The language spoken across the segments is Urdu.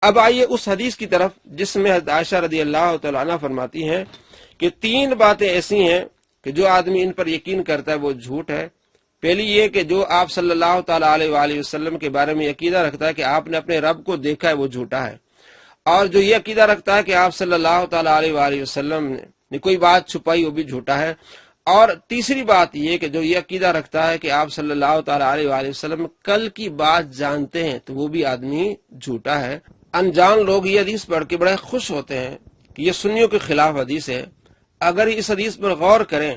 اب آئیے اس حدیث کی طرف جس میں حضرت عائشہ رضی اللہ تعالیٰ عنہ فرماتی ہیں کہ 3 باتیں ایسی ہیں کہ جو آدمی ان پر یقین کرتا ہے وہ جھوٹ ہے۔ پہلی یہ کہ جو آپ صلی اللہ تعالیٰ علیہ وآلہ وسلم کے بارے میں عقیدہ رکھتا ہے کہ آپ نے اپنے رب کو دیکھا ہے وہ جھوٹا ہے، اور جو یہ عقیدہ رکھتا ہے کہ آپ صلی اللہ تعالیٰ علیہ وآلہ وسلم نے کوئی بات چھپائی وہ بھی جھوٹا ہے، اور تیسری بات یہ کہ جو یہ عقیدہ رکھتا ہے کہ آپ صلی اللہ تعالیٰ علیہ وآلہ وسلم کل کی بات جانتے ہیں تو وہ بھی آدمی جھوٹا ہے۔ انجان لوگ یہ حدیث پڑھ کے بڑے خوش ہوتے ہیں کہ یہ سنیوں کے خلاف حدیث ہے۔ اگر اس حدیث پر غور کریں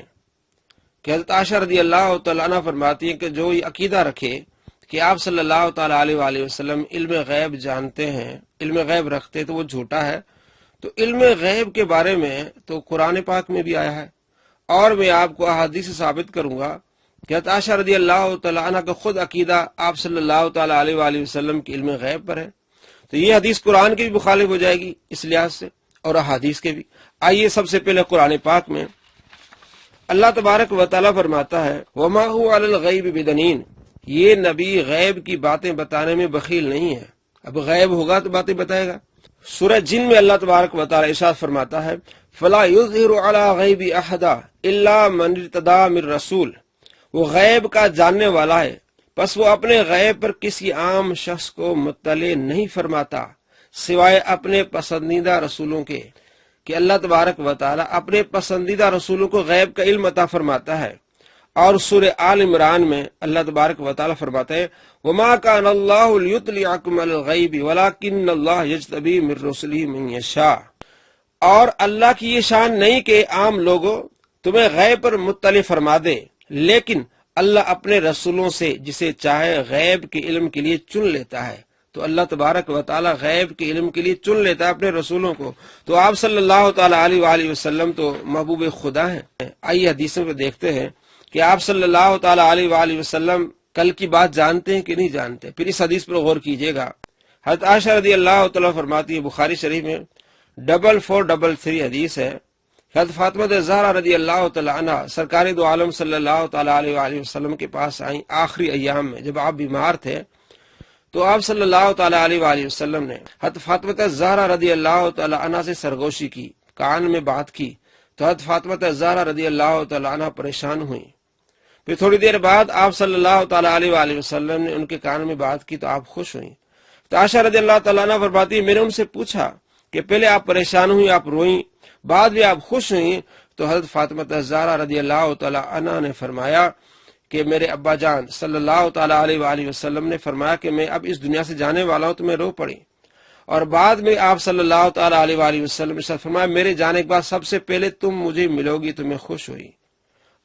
کہ حضرت عائشہ رضی اللہ تعالیٰ عنہ فرماتی ہیں کہ جو یہ عقیدہ رکھے کہ آپ صلی اللہ تعالیٰ علیہ وآلہ وسلم علم غیب جانتے ہیں، علم غیب رکھتے تو وہ جھوٹا ہے۔ تو علم غیب کے بارے میں تو قرآن پاک میں بھی آیا ہے، اور میں آپ کو احادیث سے ثابت کروں گا کہ حضرت عائشہ رضی اللہ تعالیٰ عنہ کا خود عقیدہ آپ صلی اللہ تعالیٰ علیہ وآلہ وسلم کے علم غیب پر ہے۔ تو یہ حدیث قرآن کی بھی مخالف ہو جائے گی اس لحاظ سے، اور احادیث کے بھی۔ آئیے سب سے پہلے قرآن پاک میں اللہ تبارک و تعالیٰ فرماتا ہے وَمَا هُوَ عَلَى الْغَيْبِ بِضَنِينٍ، یہ نبی غیب کی باتیں بتانے میں بخیل نہیں ہے، اب غیب ہوگا تو باتیں بتائے گا۔ سورہ جن میں اللہ تبارک و تعالیٰ ارشاد فرماتا ہے فَلَا يُظْهِرُ عَلَى غَيْبِ أَحَدًا إِلَّا مَنِ ارْتَضَىٰ مِن رَّسُولٍ، وہ غیب کا جاننے والا ہے پس وہ اپنے غیب پر کسی عام شخص کو مطلع نہیں فرماتا سوائے اپنے پسندیدہ رسولوں کے، کہ اللہ تبارک و تعالیٰ اپنے پسندیدہ رسولوں کو غیب کا علم عطا فرماتا ہے۔ اور سورہ آل عمران میں اللہ تبارک و تعالیٰ فرماتے ہیں وَمَا كَانَ اللَّهُ لِيُطْلِعَكُمْ عَلَى الْغَيْبِ وَلَكِنَّ اللَّهَ يَجْتَبِي مِن رُّسُلِهِ مَن يَشَاءُ، اور اللہ کی یہ شان نہیں کہ عام لوگوں تمہیں غیب پر مطلع فرما دے، لیکن اللہ اپنے رسولوں سے جسے چاہے غیب کے علم کے لیے چن لیتا ہے۔ تو اللہ تبارک و تعالیٰ غیب کے علم کے لیے چن لیتا ہے اپنے رسولوں کو۔ تو آپ صلی اللہ تعالیٰ علیہ وآلہ وسلم تو محبوب خدا ہیں۔ آئیے حدیثوں کو دیکھتے ہیں کہ آپ صلی اللہ تعالیٰ علیہ وآلہ وسلم کل کی بات جانتے ہیں کہ نہیں جانتے۔ پھر اس حدیث پر غور کیجیے گا۔ حضرت عائشہ رضی اللہ تعالیٰ فرماتی ہے، بخاری شریف میں 4433 حدیث ہے، حضرت فاطمہ زہرا رضی اللہ تعالیٰ عنہ سرکار دو عالم صلی اللہ تعالیٰ علیہ وآلہ وسلم کے پاس آئیں آخری ایام میں جب آپ بیمار تھے، تو آپ صلی اللہ تعالیٰ علیہ وآلہ وسلم نے حضرت فاطمہ زہرا رضی اللہ تعالیٰ عنہ سے سرگوشی کی، کان میں بات کی، تو حضرت فاطمہ زہرا رضی اللہ تعالیٰ عنہ پریشان ہوئی۔ پھر تھوڑی دیر بعد آپ صلی اللہ تعالیٰ علیہ وآلہ وسلم نے ان کے کان میں بات کی تو آپ خوش ہوئیں۔ تو عائشہ رضی اللہ تعالیٰ عنہ فرماتی ہے میں نے ان سے پوچھا کہ پہلے آپ پریشان ہوئی، آپ روئیں، بعد میں آپ خوش ہوئیں، تو حضرت فاطمہ زہرا رضی اللہ تعالیٰ عنہ نے فرمایا کہ میرے ابا جان صلی اللہ تعالیٰ علیہ وآلہ وسلم نے فرمایا کہ میں اب اس دنیا سے جانے والا ہوں، تو میں رو پڑی۔ اور بعد میں آپ صلی اللہ تعالیٰ علیہ وآلہ وسلم نے فرمایا میرے جانے کے بعد سب سے پہلے تم مجھے ملو گی، تو میں خوش ہوئی۔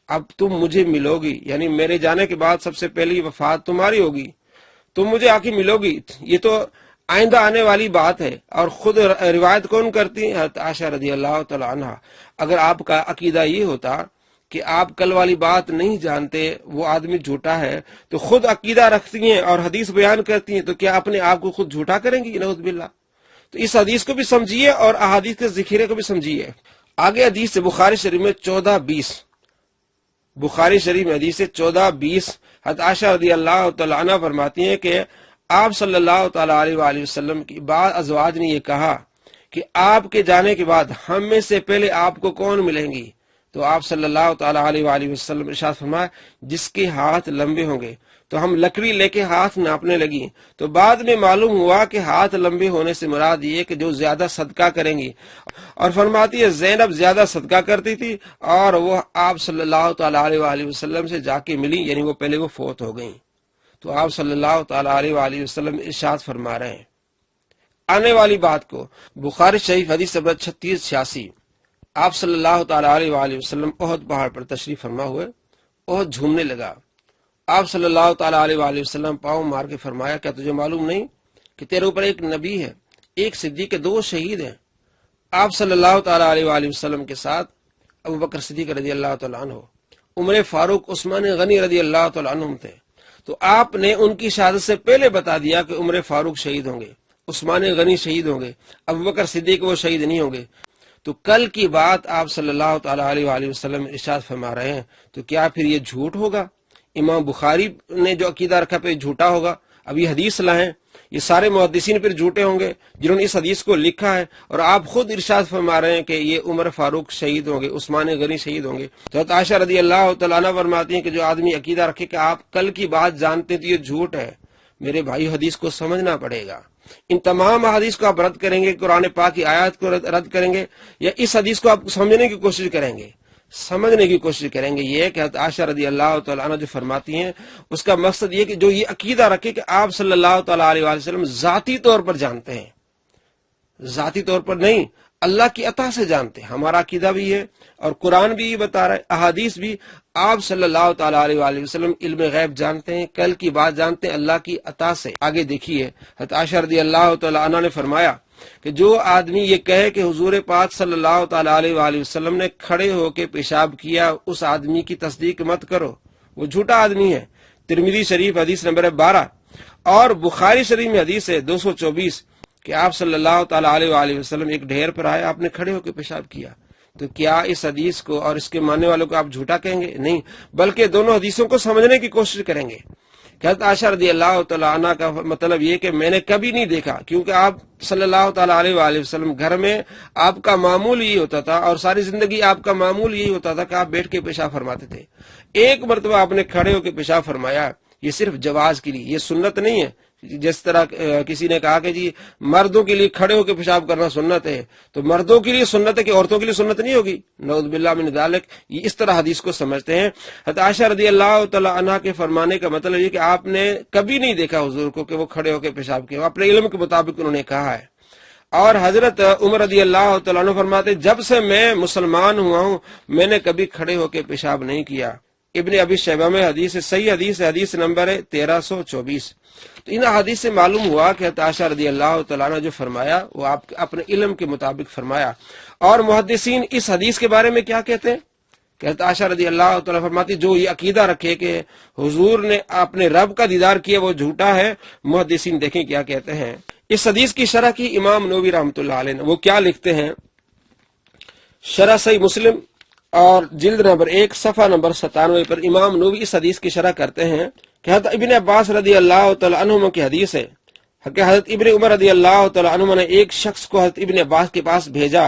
اب تم مجھے ملو گی یعنی میرے جانے کے بعد سب سے پہلی وفات تمہاری ہوگی، تم مجھے آ کے ملو گی، یہ تو آئندہ آنے والی بات ہے۔ اور خود روایت کون کرتی ہیں؟ حضرت عائشہ رضی اللہ تعالیٰ عنہ۔ اگر آپ کا عقیدہ یہ ہوتا کہ آپ کل والی بات نہیں جانتے، وہ آدمی جھوٹا ہے، تو خود عقیدہ رکھتی ہیں اور حدیث بیان کرتی ہیں، تو کیا اپنے آپ کو خود جھوٹا کریں گی؟ نعوذ باللہ۔ تو اس حدیث کو بھی سمجھیے اور احادیث کے ذخیرے کو بھی سمجھیے۔ آگے حدیث سے بخاری شریف میں 1420، بخاری شریف میں حدیث سے 1420 حضرت عائشہ رضی اللہ تعالیٰ عنہ فرماتی ہیں کہ آپ صلی اللہ تعالیٰ علیہ وآلہ وسلم کی بعض ازواج نے یہ کہا کہ آپ کے جانے کے بعد ہم میں سے پہلے آپ کو کون ملیں گی؟ تو آپ صلی اللہ تعالیٰ علیہ وآلہ وسلم ارشاد فرمایا جس کے ہاتھ لمبے ہوں گے۔ تو ہم لکڑی لے کے ہاتھ ناپنے لگی، تو بعد میں معلوم ہوا کہ ہاتھ لمبے ہونے سے مراد یہ کہ جو زیادہ صدقہ کریں گی، اور فرماتی ہے زینب زیادہ صدقہ کرتی تھی اور وہ آپ صلی اللہ تعالیٰ علیہ وآلہ وسلم سے جا کے ملی، یعنی وہ پہلے وہ فوت ہو گئیں۔ تو آپ صلی اللہ تعالیٰ علیہ وآلہ وسلم ارشاد فرما رہے ہیں آنے والی بات کو۔ بخاری شریف حدیث نمبر 3686، آپ صلی اللہ تعالیٰ علیہ وآلہ وسلم احد پہاڑ پر تشریف فرما ہوئے، احد جھومنے لگا۔ آپ صلی اللہ تعالیٰ علیہ وآلہ وسلم پاؤں مار کے فرمایا کیا تجھے معلوم نہیں کہ تیرے اوپر ایک نبی ہے، ایک صدیق، 2 شہید ہیں۔ آپ صلی اللہ تعالیٰ علیہ وآلہ وسلم کے ساتھ ابو بکر صدیق رضی اللہ تعالیٰ عنہ، عمر فاروق، عثمان غنی رضی اللہ تعالیٰ عنہ تھے۔ تو آپ نے ان کی شہادت سے پہلے بتا دیا کہ عمر فاروق شہید ہوں گے، عثمان غنی شہید ہوں گے، ابو بکر صدیق وہ شہید نہیں ہوں گے۔ تو کل کی بات آپ صلی اللہ تعالیٰ علیہ وآلہ وسلم ارشاد فرما رہے ہیں، تو کیا پھر یہ جھوٹ ہوگا؟ امام بخاری نے جو عقیدہ رکھا پہ جھوٹا ہوگا؟ اب یہ حدیث لائیں، یہ سارے محدثین پھر جھوٹے ہوں گے جنہوں نے اس حدیث کو لکھا ہے، اور آپ خود ارشاد فرما رہے ہیں کہ یہ عمر فاروق شہید ہوں گے، عثمان غنی شہید ہوں گے۔ تو حضرت عائشہ رضی اللہ تعالیٰ عنہ فرماتی ہیں کہ جو آدمی عقیدہ رکھے کہ آپ کل کی بات جانتے تو یہ جھوٹ ہے، میرے بھائی حدیث کو سمجھنا پڑے گا۔ ان تمام حدیث کو آپ رد کریں گے، قرآن پاک کی آیات کو رد کریں گے، یا اس حدیث کو آپ سمجھنے کی کوشش کریں گے؟ سمجھنے کی کوشش کریں گے۔ یہ کہ حضرت عائشہ رضی اللہ تعالیٰ عنہ جو فرماتی ہیں اس کا مقصد یہ کہ جو یہ عقیدہ رکھے کہ آپ صلی اللہ تعالیٰ علیہ وسلم ذاتی طور پر جانتے ہیں، ذاتی طور پر نہیں، اللہ کی عطا سے جانتے ہیں۔ ہمارا عقیدہ بھی ہے اور قرآن بھی یہ بتا رہا ہے، احادیث بھی، آپ صلی اللہ تعالیٰ علیہ وسلم علم غیب جانتے ہیں، کل کی بات جانتے ہیں اللہ کی عطا سے۔ آگے دیکھیے، حضرت عائشہ رضی اللہ تعالیٰ عنہ نے فرمایا کہ جو آدمی یہ کہے کہ حضور پاک صلی اللہ تعالیٰ علیہ وسلم نے کھڑے ہو کے پیشاب کیا، اس آدمی کی تصدیق مت کرو، وہ جھوٹا آدمی ہے۔ ترمذی شریف حدیث نمبر 12 اور بخاری شریف میں حدیث ہے 224 کہ آپ صلی اللہ تعالیٰ علیہ وسلم ایک ڈھیر پر آئے، آپ نے کھڑے ہو کے پیشاب کیا۔ تو کیا اس حدیث کو اور اس کے ماننے والوں کو آپ جھوٹا کہیں گے؟ نہیں، بلکہ دونوں حدیثوں کو سمجھنے کی کوشش کریں گے۔ حضرت عائشہ رضی اللہ تعالیٰ عنہ کا مطلب یہ کہ میں نے کبھی نہیں دیکھا، کیونکہ آپ صلی اللہ تعالیٰ علیہ وسلم گھر میں آپ کا معمول یہی ہوتا تھا، اور ساری زندگی آپ کا معمول یہی ہوتا تھا کہ آپ بیٹھ کے پیشاب فرماتے تھے۔ ایک مرتبہ آپ نے کھڑے ہو کے پیشاب فرمایا، یہ صرف جواز کے لیے، یہ سنت نہیں ہے۔ جس طرح کسی نے کہا کہ جی مردوں کے لیے کھڑے ہو کے پیشاب کرنا سنت ہے، تو مردوں کے لیے سنت ہے کہ عورتوں کے لیے سنت نہیں ہوگی؟ نعوذ باللہ من ذالک۔ یہ اس طرح حدیث کو سمجھتے ہیں۔ حضرت عائشہ رضی اللہ تعالیٰ عنہ کے فرمانے کا مطلب یہ کہ آپ نے کبھی نہیں دیکھا حضور کو کہ وہ کھڑے ہو کے پیشاب کیا، اپنے علم کے مطابق انہوں نے کہا ہے۔ اور حضرت عمر رضی اللہ تعالیٰ عنہ فرماتے جب سے میں مسلمان ہوا ہوں میں نے کبھی کھڑے ہو کے پیشاب نہیں کیا۔ ابن ابی شیبہ میں حدیث صحیح حدیث ہے، حدیث نمبر 1324۔ تو ان حدیث سے معلوم ہوا کہ حضرت عائشہ رضی اللہ تعالیٰ عنہ جو فرمایا وہ آپ اپنے علم کے مطابق فرمایا۔ اور محدثین اس حدیث کے بارے میں کیا کہتے ہیں کہ حضرت عائشہ رضی اللہ تعالیٰ فرماتی جو یہ عقیدہ رکھے کہ حضور نے اپنے رب کا دیدار کیا وہ جھوٹا ہے۔ محدثین دیکھیں کیا کہتے ہیں۔ اس حدیث کی شرح کی امام نووی رحمۃ اللہ علیہ نے، وہ کیا لکھتے ہیں؟ شرح صحیح مسلم اور جلد نمبر 1 صفحہ نمبر 97 پر امام نووی اس حدیث کی شرح کرتے ہیں کہ حضرت ابن عباس رضی اللہ تعالیٰ عنہما کی حدیث ہے کہ حضرت ابن عمر رضی اللہ تعالیٰ عنہما نے ایک شخص کو حضرت ابن عباس کے پاس بھیجا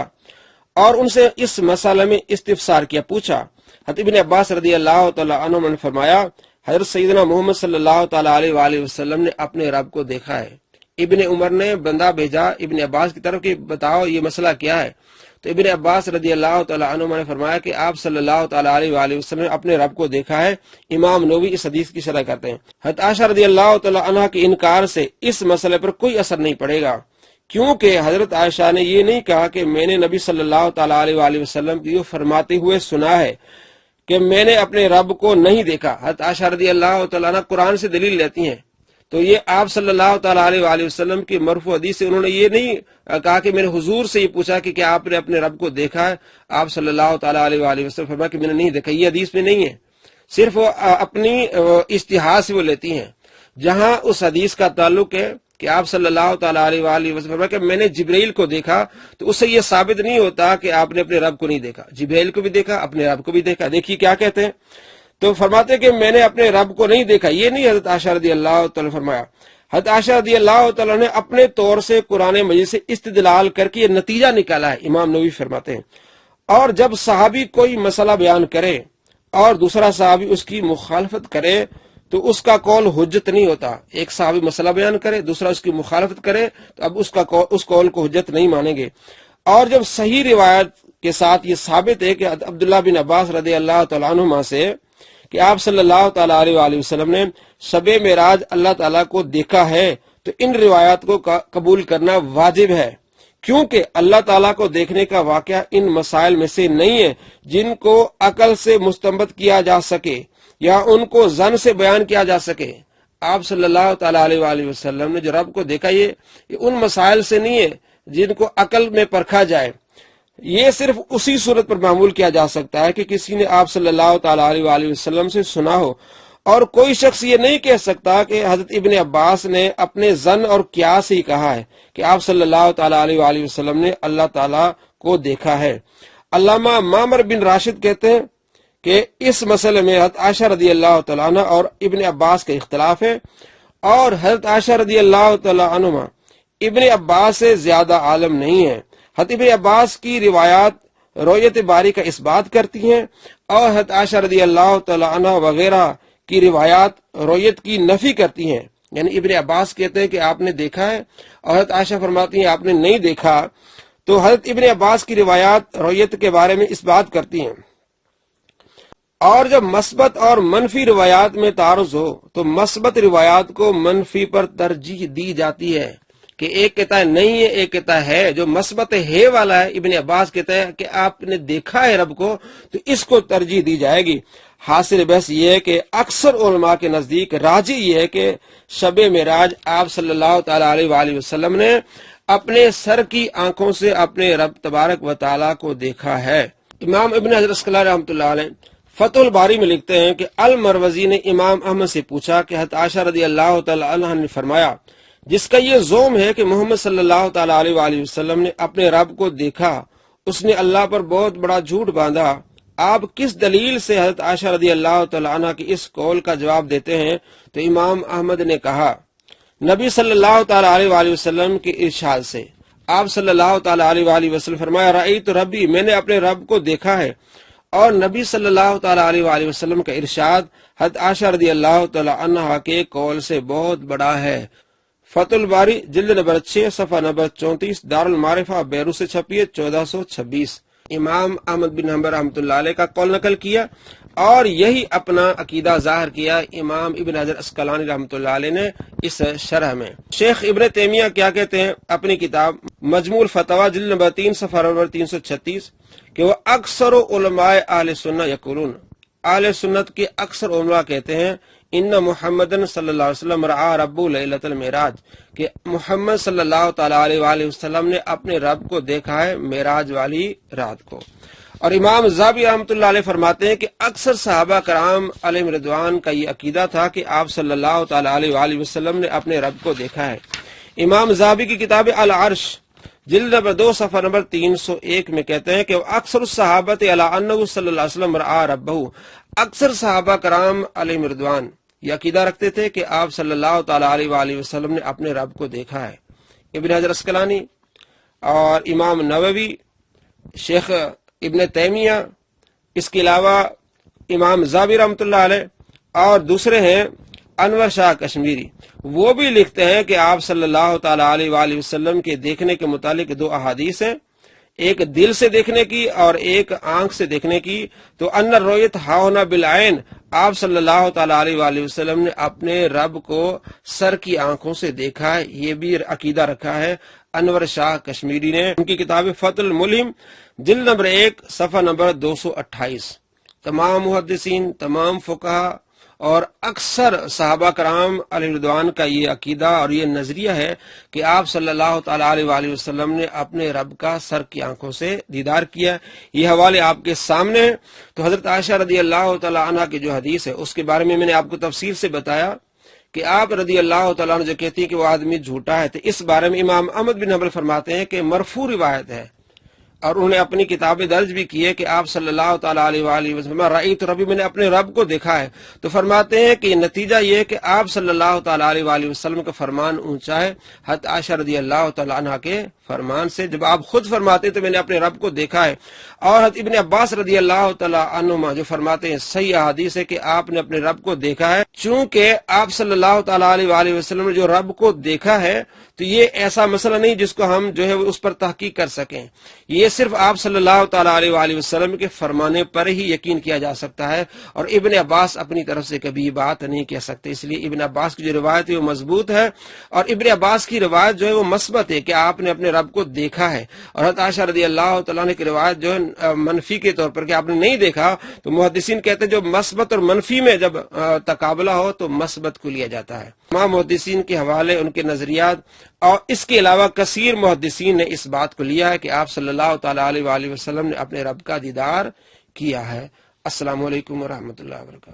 اور ان سے اس مسئلے میں استفسار کیا، پوچھا۔ حضرت ابن عباس رضی اللہ تعالیٰ عنہما نے فرمایا حضرت سیدنا محمد صلی اللہ تعالیٰ علیہ وسلم نے اپنے رب کو دیکھا ہے۔ ابن عمر نے بندہ بھیجا ابن عباس کی طرف کہ بتاؤ یہ مسئلہ کیا ہے۔ تو ابن عباس رضی اللہ تعالیٰ عنہ نے فرمایا کہ آپ صلی اللہ تعالیٰ علیہ وسلم نے اپنے رب کو دیکھا ہے۔ امام نووی اس حدیث کی شرح کرتے ہیں حضرت عائشہ رضی اللہ تعالیٰ عنہ کے انکار سے اس مسئلے پر کوئی اثر نہیں پڑے گا، کیونکہ حضرت عائشہ نے یہ نہیں کہا کہ میں نے نبی صلی اللہ تعالیٰ علیہ وسلم کی فرماتے ہوئے سنا ہے کہ میں نے اپنے رب کو نہیں دیکھا۔ حضرت عائشہ رضی اللہ تعالیٰ عنہ قرآن سے دلیل لیتی ہیں، تو یہ آپ صلی اللہ تعالیٰ علیہ وسلم کی مرفوع حدیث سے انہوں نے یہ نہیں کہا کہ میں نے حضور سے یہ پوچھا کہ کیا آپ نے اپنے رب کو دیکھا ہے، آپ صلی اللہ تعالیٰ علیہ وسلم فرمایا کہ میں نے نہیں دیکھا، یہ حدیث میں نہیں ہے۔ صرف وہ اپنی اجتہاد سے وہ لیتی ہیں، جہاں اس حدیث کا تعلق ہے کہ آپ صلی اللہ تعالیٰ علیہ وسلم فرمایا کہ میں نے جبرائیل کو دیکھا، تو اس سے یہ ثابت نہیں ہوتا کہ آپ نے اپنے رب کو نہیں دیکھا، جبرائیل کو بھی دیکھا، اپنے رب کو بھی دیکھا۔ دیکھیے کیا کہتے ہیں، تو فرماتے کہ میں نے اپنے رب کو نہیں دیکھا، یہ نہیں حضرت عائشہ رضی اللہ تعالیٰ فرمایا۔ حضرت عائشہ رضی اللہ تعالیٰ نے اپنے طور سے قرآن مجید سے استدلال کر کے یہ نتیجہ نکالا ہے۔ امام نووی فرماتے ہیں اور جب صحابی کوئی مسئلہ بیان کرے اور دوسرا صحابی اس کی مخالفت کرے تو اس کا قول حجت نہیں ہوتا۔ ایک صحابی مسئلہ بیان کرے، دوسرا اس کی مخالفت کرے تو اب اس قول کو حجت نہیں مانیں گے۔ اور جب صحیح روایت کے ساتھ یہ ثابت ہے کہ عبداللہ بن عباس رضی اللہ تعالیٰ عنہما سے کہ آپ صلی اللہ تعالیٰ علیہ وسلم نے شب معراج اللہ تعالیٰ کو دیکھا ہے، تو ان روایات کو قبول کرنا واجب ہے، کیونکہ اللہ تعالیٰ کو دیکھنے کا واقعہ ان مسائل میں سے نہیں ہے جن کو عقل سے مستنبط کیا جا سکے یا ان کو ظن سے بیان کیا جا سکے۔ آپ صلی اللہ تعالیٰ علیہ وسلم نے جو رب کو دیکھا یہ ان مسائل سے نہیں ہے جن کو عقل میں پرکھا جائے۔ یہ صرف اسی صورت پر معمول کیا جا سکتا ہے کہ کسی نے آپ صلی اللہ تعالیٰ علیہ وسلم سے سنا ہو، اور کوئی شخص یہ نہیں کہہ سکتا کہ حضرت ابن عباس نے اپنے ظن اور قیاس ہی کہا ہے کہ آپ صلی اللہ تعالیٰ علیہ وسلم نے اللہ تعالیٰ کو دیکھا ہے۔ علامہ معمر بن راشد کہتے ہیں کہ اس مسئلے میں حضرت عائشہ رضی اللہ تعالیٰ عنہ اور ابن عباس کا اختلاف ہے، اور حضرت عائشہ رضی اللہ تعالی عنہما ابن عباس سے زیادہ عالم نہیں ہیں۔ حضرت ابن عباس کی روایات رؤیت باری کا اس بات کرتی ہیں، اور حضرت عائشہ رضی اللہ تعالی عنہ وغیرہ کی روایات رؤیت کی نفی کرتی ہیں۔ یعنی ابن عباس کہتے ہیں کہ آپ نے دیکھا ہے، اور حضرت عائشہ فرماتی ہیں آپ نے نہیں دیکھا، تو حضرت ابن عباس کی روایات رؤیت کے بارے میں اس بات کرتی ہیں۔ اور جب مثبت اور منفی روایات میں تعارض ہو تو مثبت روایات کو منفی پر ترجیح دی جاتی ہے، کہ ایک کہتا ہے نہیں ہے، ایک کہتا ہے۔ جو مثبت ہے والا ہے، ابن عباس کہتا ہے کہ آپ نے دیکھا ہے رب کو، تو اس کو ترجیح دی جائے گی۔ حاصل بحث یہ ہے کہ اکثر علماء کے نزدیک راجح یہ ہے کہ شب معراج آپ صلی اللہ تعالی علیہ وآلہ وسلم نے اپنے سر کی آنکھوں سے اپنے رب تبارک و تعالیٰ کو دیکھا ہے۔ امام ابن حجر اسقلانی رحمۃ اللہ علیہ فتح الباری میں لکھتے ہیں کہ المروزی نے امام احمد سے پوچھا کہ حضرت عائشہ رضی اللہ تعالی عنہ نے فرمایا، جس کا یہ زوم ہے کہ محمد صلی اللہ تعالی علیہ وآلہ وسلم نے اپنے رب کو دیکھا، اس نے اللہ پر بہت بڑا جھوٹ باندھا۔ آپ کس دلیل سے حضرت عائشہ رضی اللہ تعالی عنہ کی اس قول کا جواب دیتے ہیں؟ تو امام احمد نے کہا، نبی صلی اللہ تعالی علیہ وآلہ وسلم کے ارشاد سے۔ آپ صلی اللہ تعالی علیہ وآلہ وسلم فرمایا، رأیت ربی، میں نے اپنے رب کو دیکھا ہے۔ اور نبی صلی اللہ تعالی علیہ وآلہ وسلم کا ارشاد حضرت عائشہ رضی اللہ تعالی عنہ کے قول سے بہت بڑا ہے۔ فتح الباری جلد نمبر 6 صفحہ نمبر 34 دارالمعارفہ بیروت سے چھپی ہے 1426۔ امام احمد بن حنبل رحمۃ اللہ علیہ کا قول نقل کیا، اور یہی اپنا عقیدہ ظاہر کیا امام ابن حجر اسقلانی رحمۃ اللہ علیہ نے اس شرح میں۔ شیخ ابن تیمیہ کیا کہتے ہیں اپنی کتاب مجموع الفتاوی جلد نمبر 3 صفحہ نمبر 336 کہ وہ اکثر علماء اہل سنت یقولون، اہل سنت کے اکثر علماء کہتے ہیں، ان محمد صلی اللہ علیہ وسلم رعا رب لیلۃ المعراج، کہ محمد صلی اللہ تعالی علیہ وآلہ وسلم نے اپنے رب کو دیکھا ہے معراج والی رات کو۔ اور امام ذہبی رحمۃ اللہ علیہ فرماتے ہیں کہ اکثر صحابہ کرام علیہم رضوان کا یہ عقیدہ تھا کہ آپ صلی اللہ تعالی علیہ وآلہ وسلم نے اپنے رب کو دیکھا ہے۔ امام ذہبی کی کتاب العرش جلد نمبر 2 صفحہ نمبر 301 میں کہتے ہیں کہ اکثر الصحابۃ علی انہ صلی اللہ علیہ وسلم رعا ربہ، اکثر صحابہ کرام علیہم رضوان یہ عقیدہ رکھتے تھے کہ آپ صلی اللہ تعالی علیہ وآلہ وسلم نے اپنے رب کو دیکھا ہے۔ ابن حجر اسقلانی اور امام نووی، شیخ ابن تیمیہ، اس کے علاوہ امام ذہبی رحمۃ اللہ علیہ اور دوسرے ہیں انور شاہ کشمیری، وہ بھی لکھتے ہیں کہ آپ صلی اللہ تعالی علیہ وآلہ وسلم کے دیکھنے کے متعلق 2 احادیث ہیں، ایک دل سے دیکھنے کی اور ایک آنکھ سے دیکھنے کی۔ تو ان الرؤیت ہاہنا بالعین، آپ صلی اللہ تعالی علیہ وآلہ وسلم نے اپنے رب کو سر کی آنکھوں سے دیکھا ہے، یہ بھی عقیدہ رکھا ہے انور شاہ کشمیری نے۔ ان کی کتاب فتح الملہم جلد نمبر 1 صفحہ نمبر 228۔ تمام محدثین، تمام فقہا اور اکثر صحابہ کرام علیہ رضوان کا یہ عقیدہ اور یہ نظریہ ہے کہ آپ صلی اللہ تعالی علیہ وآلہ وسلم نے اپنے رب کا سر کی آنکھوں سے دیدار کیا۔ یہ حوالے آپ کے سامنے ہیں۔ تو حضرت عائشہ رضی اللہ تعالی عنہ کی جو حدیث ہے اس کے بارے میں نے آپ کو تفصیل سے بتایا کہ آپ رضی اللہ تعالیٰ عنہ جو کہتی ہیں کہ وہ آدمی جھوٹا ہے، تو اس بارے میں امام احمد بن حنبل فرماتے ہیں کہ مرفوع روایت ہے، اور انہوں نے اپنی کتابیں درج بھی کی ہے کہ آپ صلی اللہ تعالی علیہ وآلہ وسلم رأیت ربی، میں نے اپنے رب کو دیکھا ہے۔ تو فرماتے ہیں کہ نتیجہ یہ ہے کہ آپ صلی اللہ تعالی علیہ وآلہ وسلم کا فرمان اونچا ہے حضرت عائشہ رضی اللہ تعالی عنہ کے فرمان سے، جب آپ خود فرماتے تو میں نے اپنے رب کو دیکھا ہے۔ اور حضرت ابن عباس رضی اللہ تعالی عنہما جو فرماتے ہیں صحیح احادیث ہے کہ آپ نے اپنے رب کو دیکھا ہے۔ چونکہ آپ صلی اللہ تعالی علیہ وآلہ وسلم نے جو رب کو دیکھا ہے تو یہ ایسا مسئلہ نہیں جس کو ہم جو ہے اس پر تحقیق کر سکیں، یہ صرف آپ صلی اللہ تعالی علیہ وآلہ وسلم کے فرمانے پر ہی یقین کیا جا سکتا ہے، اور ابن عباس اپنی طرف سے کبھی بات نہیں کہہ سکتے۔ اس لیے ابن عباس کی جو روایت ہے وہ مضبوط ہے، اور ابن عباس کی روایت جو ہے وہ مثبت ہے کہ آپ نے اپنے رب کو دیکھا ہے۔ اور حضرت عائشہ رضی اللہ تعالیٰ عنہ کی روایت جو ہے منفی کے طور پر کہ آپ نے نہیں دیکھا، تو محدثین کہتے ہیں جو مثبت اور منفی میں جب تقابلہ ہو تو مثبت کو لیا جاتا ہے۔ تمام محدثین کے حوالے، ان کے نظریات، اور اس کے علاوہ کثیر محدثین نے اس بات کو لیا ہے کہ آپ صلی اللہ تعالی علیہ وآلہ وسلم نے اپنے رب کا دیدار کیا ہے۔ السلام علیکم ورحمۃ اللہ وبرکاتہ۔